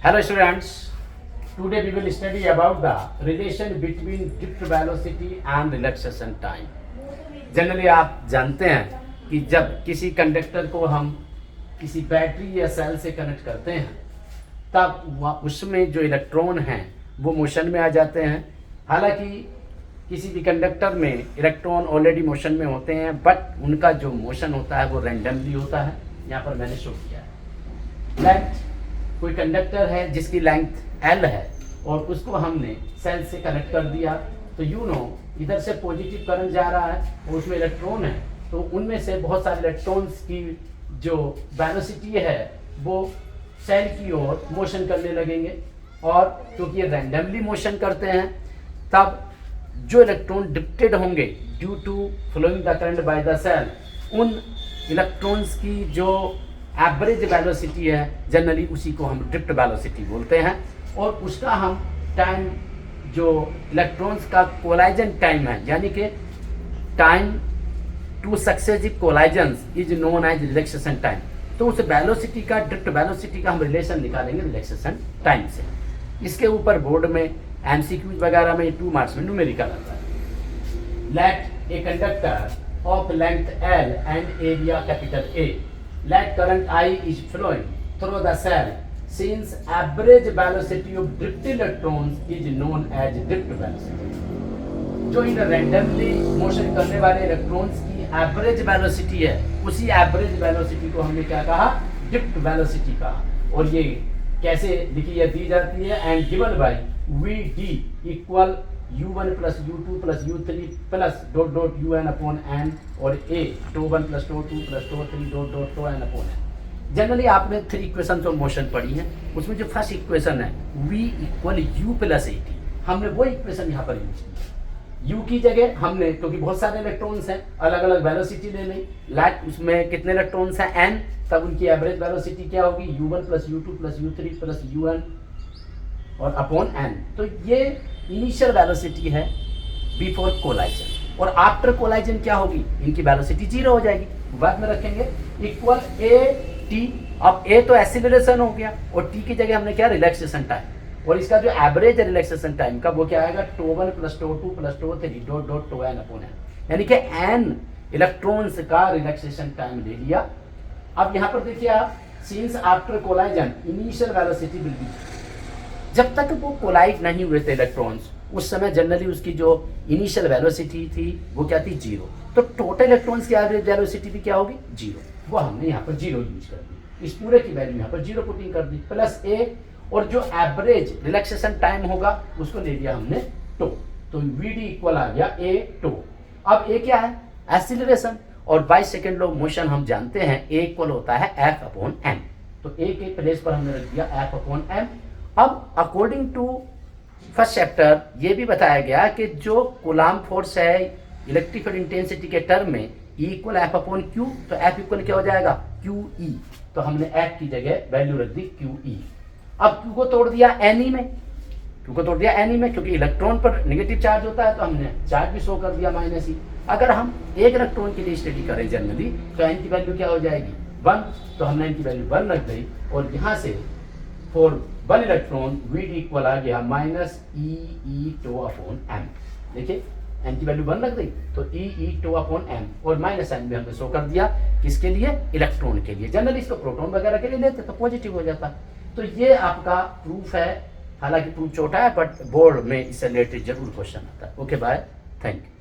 Hello students, today we will study about the relation between drift velocity and relaxation time. Generally आप जानते हैं कि जब किसी कंडक्टर को हम किसी बैटरी या सेल से कनेक्ट करते हैं तब उसमें जो इलेक्ट्रॉन हैं वो मोशन में आ जाते हैं। हालांकि किसी भी कंडक्टर में इलेक्ट्रॉन ऑलरेडी मोशन में होते हैं बट उनका जो मोशन होता है वो रैंडमली होता है। यहाँ पर मैंने शो किया है। लेंथ, कोई कंडक्टर है जिसकी लेंथ L है और उसको हमने सेल से कनेक्ट कर दिया तो इधर से पॉजिटिव करंट जा रहा है और उसमें इलेक्ट्रॉन है तो उनमें से बहुत सारे इलेक्ट्रॉन्स की जो वेलोसिटी है वो सेल की ओर मोशन करने लगेंगे और क्योंकि ये रैंडमली मोशन करते हैं तब जो इलेक्ट्रॉन ड्रिफ्टेड होंगे due to flowing the current by the cell, उन इलेक्ट्रॉन्स की जो एवरेज वेलोसिटी है जनरली उसी को हम ड्रिफ्ट वेलोसिटी बोलते हैं और उसका हम टाइम जो इलेक्ट्रॉन्स का कोलाइजन टाइम है यानी कि time to successive collisions is known as relaxation time, तो उस वेलोसिटी का ड्रिफ्ट वेलोसिटी का हम रिलेशन निकालेंगे रिलैक्सेशन टाइम से। इसके ऊपर बोर्ड में एमसीक्यूज वगैरह में 2 मार्क्स में न्यूमेरिकल आता है। Let a conductor of length L and area capital A, let current I is flowing through the cell since average velocity of drift electrons is known as drift velocity। जो इन randomly motion करने वाले electrons की average velocity है उसी average velocity को हमने क्या कहा, ड्रिफ्ट वेलोसिटी कहा। और ये कैसे लिखी दी जाती है, and given by Vd equal u1 plus u2 plus u3 plus dot dot un upon n और a τ1 plus τ2 plus τ3 dot dot τn upon n। Generally आपने 3 इक्वेशन ऑफ मोशन पढ़ी हैं, उसमें जो फर्स्ट इक्वेशन है v equal u plus at, हमने वो equation यहाँ पर यूज की। u की जगह हमने क्योंकि बहुत सारे इलेक्ट्रॉन्स हैं अलग अलग वेलोसिटी ले ली, लाइट उसमें कितने इलेक्ट्रॉन्स हैं n, तब उनकी एवरेज वेलोसिटी क्या होगी u1 plus u2 plus u3 plus un और अपॉन n। तो ये इनिशियल वेलोसिटी है बिफोर कोलाइजन और आफ्टर कोलाइजन क्या होगी, इनकी वेलोसिटी 0 हो जाएगी, बाद में रखेंगे इक्वल a t। अब a तो एक्सीलरेशन हो गया और t की जगह हमने क्या, रिलैक्सेशन टाइम, और इसका जो एवरेज रिलैक्सेशन टाइम का वो क्या आएगा τ1 plus τ2 plus τ3 dot dot τn upon n, यानी कि n इलेक्ट्रॉन्स का रिलैक्सेशन टाइम ले लिया। अब यहाँ पर देखिए आप, since after collision initial velocity will be, जब तक वो कोलाइड नहीं हुए थे इलेक्ट्रॉन्स उस समय जनरली उसकी जो इनिशियल वेलोसिटी थी वो क्या थी, 0। तो टोटल इलेक्ट्रॉन्स की एवरेज वेलोसिटी भी क्या होगी, 0। वो हमने यहाँ पर 0 यूज कर दी, इस पूरे की वैल्यू यहाँ पर 0 पुटिंग कर दी, प्लस a और जो एवरेज रिलैक्सेशन टाइम होगा उसको ले लिया हमने टो, तो Vd इक्वल आ गया a टो। अब a क्या है, एक्सीलरेशन, और by second law of motion हम जानते हैं a इक्वल होता है f अपॉन m, तो a के प्लेस पर हमने रख दिया f अपॉन m। अब अकॉर्डिंग टू फर्स्ट चैप्टर ये भी बताया गया कि जो कूलाम फोर्स है इलेक्ट्रिक फील्ड इंटेंसिटी के टर्म में E equal F upon Q, तो एफ इक्वल क्या हो जाएगा, क्यू ई, तो हमने एफ की जगह वैल्यू रख दी क्यू ई। अब क्यू को तोड़ दिया एन ई में, क्यू को तोड़ दिया एन ई में क्योंकि इलेक्ट्रॉन पर नेगेटिव चार्ज होता है तो हमने चार्ज भी शो कर दिया माइनस ई। अगर हम एक इलेक्ट्रॉन के लिए स्टडी करें जनरली तो एन की वैल्यू क्या हो जाएगी, 1, तो हमने एन की वैल्यू 1 रख दी और यहाँ से फॉर 1 इलेक्ट्रॉन Vd इक्वल आ गया minus e tau upon m। देखिए n की वैल्यू 1 रख दी तो ई टो अपॉन m और माइनस n भी हमने शो कर दिया, किसके लिए, इलेक्ट्रॉन के लिए। जनरली इसको प्रोटॉन वगैरह के लिए लेते तो पॉजिटिव हो जाता। तो ये आपका प्रूफ है, हालांकि प्रूफ छोटा है बट बोर्ड में इससे रिलेटेड जरूर क्वेश्चन आता है। Okay bye, thank you.